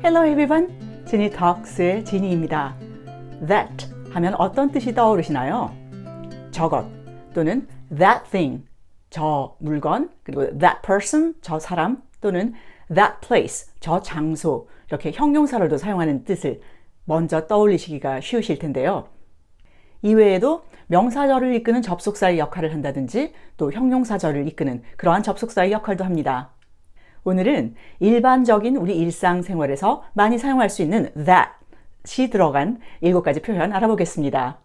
Hello everyone, 지니 톡스의 지니입니다. That 하면 어떤 뜻이 떠오르시나요? 저것 또는 that thing, 저 물건, 그리고 that person, 저 사람 또는 that place, 저 장소 이렇게 형용사로도 사용하는 뜻을 먼저 떠올리시기가 쉬우실 텐데요. 이외에도 명사절을 이끄는 접속사의 역할을 한다든지 또 형용사절을 이끄는 그러한 접속사의 역할도 합니다. 오늘은 일반적인 우리 일상생활에서 많이 사용할 수 있는 that이 들어간 7가지 표현 알아보겠습니다.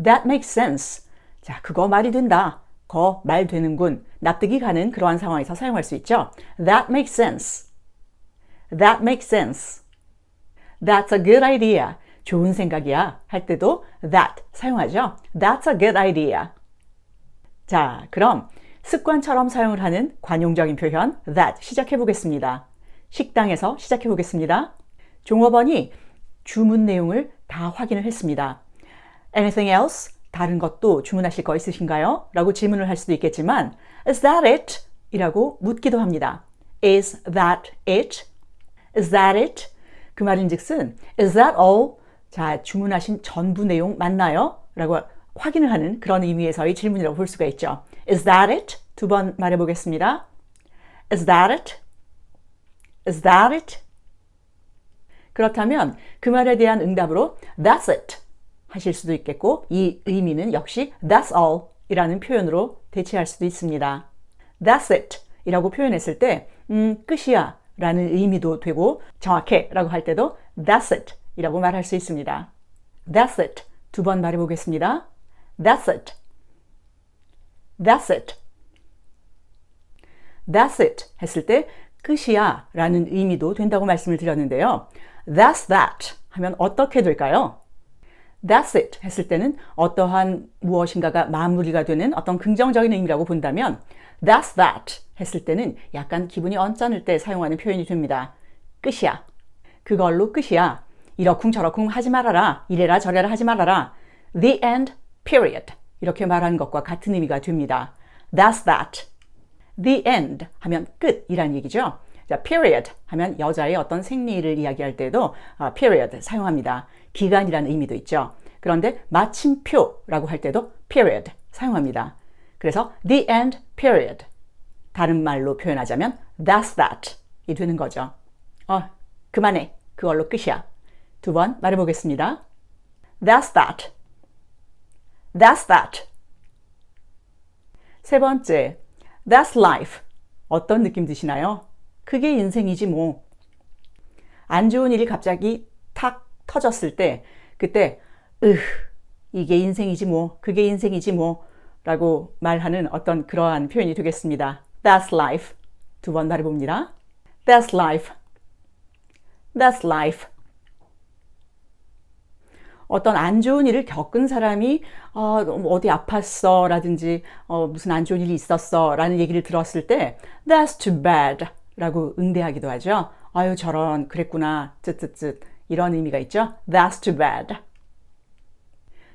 That makes sense. 자, 그거 말이 된다. 거 말 되는군. 납득이 가는 그러한 상황에서 사용할 수 있죠. That makes sense. That makes sense. That's a good idea. 좋은 생각이야 할 때도 that 사용하죠. That's a good idea. 자, 그럼 습관처럼 사용을 하는 관용적인 표현 that 시작해 보겠습니다. 식당에서 시작해 보겠습니다. 종업원이 주문 내용을 다 확인을 했습니다. Anything else? 다른 것도 주문하실 거 있으신가요? 라고 질문을 할 수도 있겠지만 Is that it? 이라고 묻기도 합니다. Is that it? Is that it? 그 말인즉슨 Is that all? 자, 주문하신 전부 내용 맞나요? 라고 확인을 하는 그런 의미에서의 질문이라고 볼 수가 있죠. Is that it? 2번 말해보겠습니다. Is that it? Is that it? 그렇다면 그 말에 대한 응답으로 That's it 하실 수도 있겠고 이 의미는 역시 That's all 이라는 표현으로 대체할 수도 있습니다. That's it 이라고 표현했을 때 끝이야 라는 의미도 되고 정확해 라고 할 때도 That's it 이라고 말할 수 있습니다. That's it 2번 말해보겠습니다. That's it. That's it. That's it 했을 때 끝이야 라는 의미도 된다고 말씀을 드렸는데요. That's that 하면 어떻게 될까요? That's it 했을 때는 어떠한 무엇인가가 마무리가 되는 어떤 긍정적인 의미라고 본다면 That's that 했을 때는 약간 기분이 언짢을 때 사용하는 표현이 됩니다. 끝이야. 그걸로 끝이야. 이러쿵저러쿵 하지 말아라. 이래라 저래라 하지 말아라. The end, period. 이렇게 말하는 것과 같은 의미가 됩니다. That's that. The end 하면 끝이란 얘기죠. 자, period 하면 여자의 어떤 생리를 이야기할 때도 period 사용합니다. 기간이라는 의미도 있죠. 그런데 마침표라고 할 때도 period 사용합니다. 그래서 the end, period. 다른 말로 표현하자면 that's that 이 되는 거죠. 그만해. 그걸로 끝이야. 2번 말해보겠습니다. That's that. That's that. 세 번째, That's life. 어떤 느낌 드시나요? 그게 인생이지 뭐. 안 좋은 일이 갑자기 탁 터졌을 때 그때 이게 인생이지 뭐, 그게 인생이지 뭐 라고 말하는 어떤 그러한 표현이 되겠습니다. That's life. 2번 말해봅니다. That's life. That's life. 어떤 안 좋은 일을 겪은 사람이 어디 아팠어 라든지 무슨 안 좋은 일이 있었어 라는 얘기를 들었을 때 That's too bad 라고 응대하기도 하죠. 아유 저런 그랬구나 쯧쯧쯧 이런 의미가 있죠. That's too bad.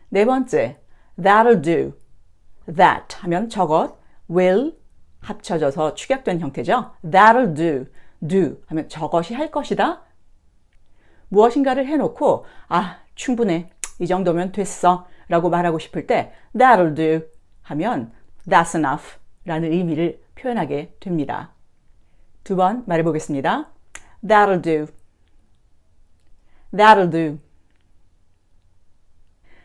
네 번째, That'll do. That 하면 저것, will 합쳐져서 축약된 형태죠. That'll do. Do 하면 저것이 할 것이다. 무엇인가를 해놓고 충분해. 이 정도면 됐어. 라고 말하고 싶을 때 That'll do 하면 That's enough 라는 의미를 표현하게 됩니다. 2번 말해보겠습니다. That'll do. That'll do.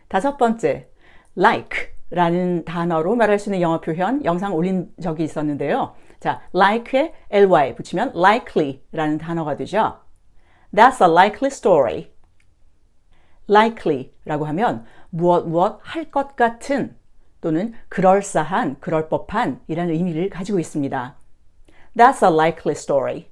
다섯 번째, like 라는 단어로 말할 수 있는 영어 표현 영상 올린 적이 있었는데요. 자, like에 ly 붙이면 likely 라는 단어가 되죠. That's a likely story. likely 라고 하면 무엇 할 것 같은 또는 그럴싸한, 그럴 법한 이라는 의미를 가지고 있습니다. That's a likely story.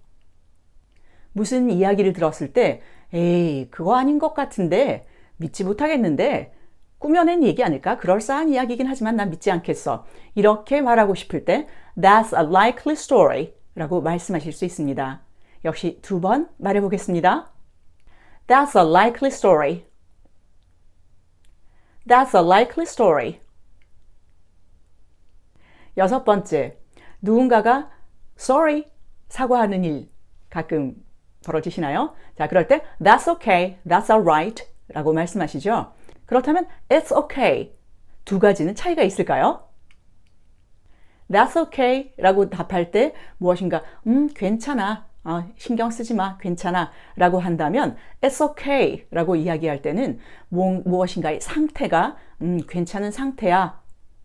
무슨 이야기를 들었을 때 에이 그거 아닌 것 같은데 믿지 못하겠는데 꾸며낸 얘기 아닐까? 그럴싸한 이야기이긴 하지만 난 믿지 않겠어. 이렇게 말하고 싶을 때 That's a likely story 라고 말씀하실 수 있습니다. 역시 2번 말해보겠습니다. That's a likely story. That's a likely story. 여섯 번째, 누군가가 sorry, 사과하는 일 가끔 벌어지시나요? 자, 그럴 때 that's okay, that's alright 라고 말씀하시죠. 그렇다면 it's okay 두 가지는 차이가 있을까요? That's okay 라고 답할 때 무엇인가 괜찮아, 신경 쓰지 마, 괜찮아 라고 한다면 It's okay 라고 이야기할 때는 무엇인가의 상태가 괜찮은 상태야,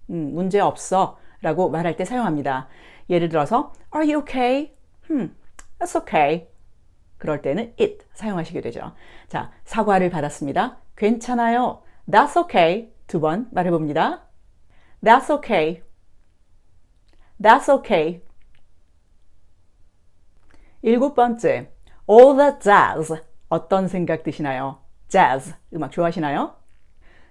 문제 없어 라고 말할 때 사용합니다. 예를 들어서 Are you okay? That's okay. 그럴 때는 it 사용하시게 되죠. 자, 사과를 받았습니다. 괜찮아요. That's okay. 두 번 말해봅니다. That's okay. That's okay. 7번째, all that jazz. 어떤 생각 드시나요? jazz, 음악 좋아하시나요?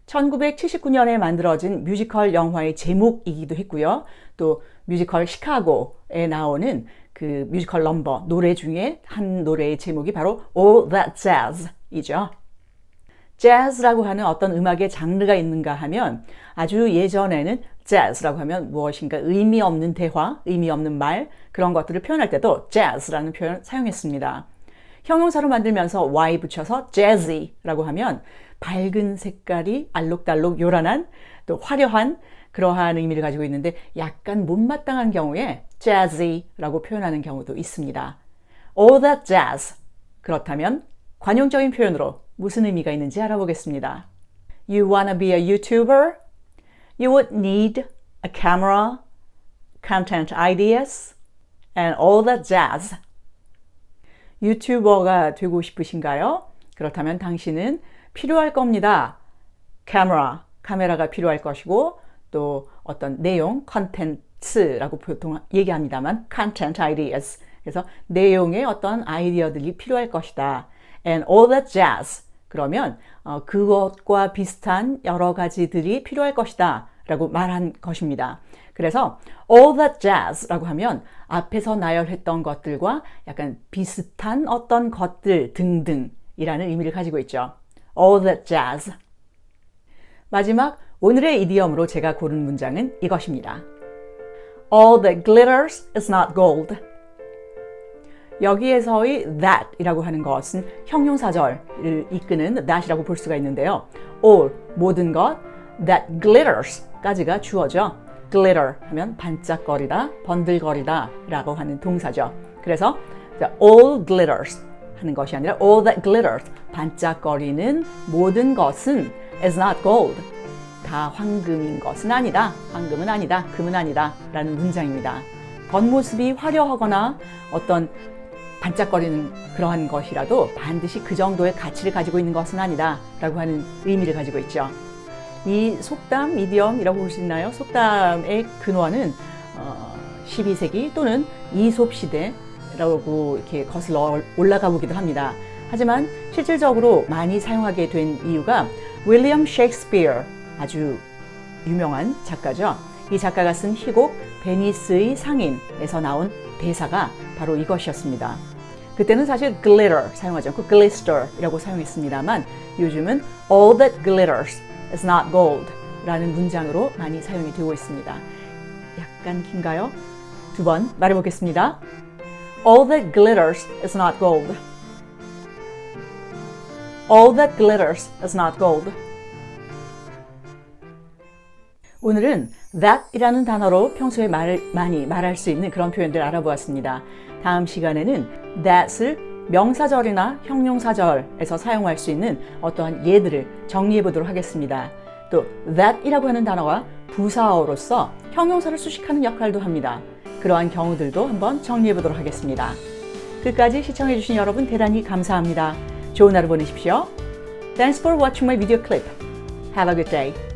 1979년에 만들어진 뮤지컬 영화의 제목이기도 했고요. 또 뮤지컬 시카고에 나오는 그 뮤지컬 넘버, 노래 중에 한 노래의 제목이 바로 All That Jazz이죠. 재즈라고 하는 어떤 음악의 장르가 있는가 하면 아주 예전에는 재즈라고 하면 무엇인가 의미 없는 대화, 의미 없는 말 그런 것들을 표현할 때도 재즈라는 표현을 사용했습니다. 형용사로 만들면서 y 붙여서 jazzy라고 하면 밝은 색깔이 알록달록 요란한 또 화려한 그러한 의미를 가지고 있는데 약간 못마땅한 경우에 jazzy라고 표현하는 경우도 있습니다. All that jazz. 그렇다면 관용적인 표현으로 무슨 의미가 있는지 알아보겠습니다. You wanna be a YouTuber? You would need a camera, content ideas, and all that jazz. 유튜버가 되고 싶으신가요? 그렇다면 당신은 필요할 겁니다. 카메라가 필요할 것이고 또 어떤 내용, 컨텐츠라고 보통 얘기합니다만 content ideas. 그래서 내용의 어떤 아이디어들이 필요할 것이다. And all that jazz. 그러면 그것과 비슷한 여러 가지들이 필요할 것이다 라고 말한 것입니다. 그래서 all that jazz라고 하면 앞에서 나열했던 것들과 약간 비슷한 어떤 것들 등등이라는 의미를 가지고 있죠. all that jazz. 마지막 오늘의 이디엄으로 제가 고른 문장은 이것입니다. All that glitters is not gold. 여기에서의 that이라고 하는 것은 형용사절을 이끄는 that이라고 볼 수가 있는데요. all, 모든 것, that glitters까지가 주어죠. glitter 하면 반짝거리다, 번들거리다 라고 하는 동사죠. 그래서 all glitters 하는 것이 아니라 all that glitters, 반짝거리는 모든 것은 is not gold. 다 황금인 것은 아니다. 황금은 아니다. 금은 아니다. 라는 문장입니다. 겉모습이 화려하거나 어떤 반짝거리는 그러한 것이라도 반드시 그 정도의 가치를 가지고 있는 것은 아니다 라고 하는 의미를 가지고 있죠. 이 속담, 이디엄이라고 볼 수 있나요? 속담의 근원은 12세기 또는 이솝 시대라고 이렇게 거슬러 올라가 보기도 합니다. 하지만 실질적으로 많이 사용하게 된 이유가 윌리엄 셰익스피어, 아주 유명한 작가죠. 이 작가가 쓴 희곡 베니스의 상인에서 나온 대사가 바로 이것이었습니다. 그때는 사실 glitter 사용하지 않고 glister이라고 사용했습니다만 요즘은 all that glitters is not gold 라는 문장으로 많이 사용이 되고 있습니다. 약간 긴가요? 두 번 말해보겠습니다. All that glitters is not gold. All that glitters is not gold. 오늘은 that이라는 단어로 평소에 많이 말할 수 있는 그런 표현들 알아보았습니다. 다음 시간에는 that을 명사절이나 형용사절에서 사용할 수 있는 어떠한 예들을 정리해 보도록 하겠습니다. 또 that이라고 하는 단어가 부사어로서 형용사를 수식하는 역할도 합니다. 그러한 경우들도 한번 정리해 보도록 하겠습니다. 끝까지 시청해 주신 여러분 대단히 감사합니다. 좋은 하루 보내십시오. Thanks for watching my video clip. Have a good day.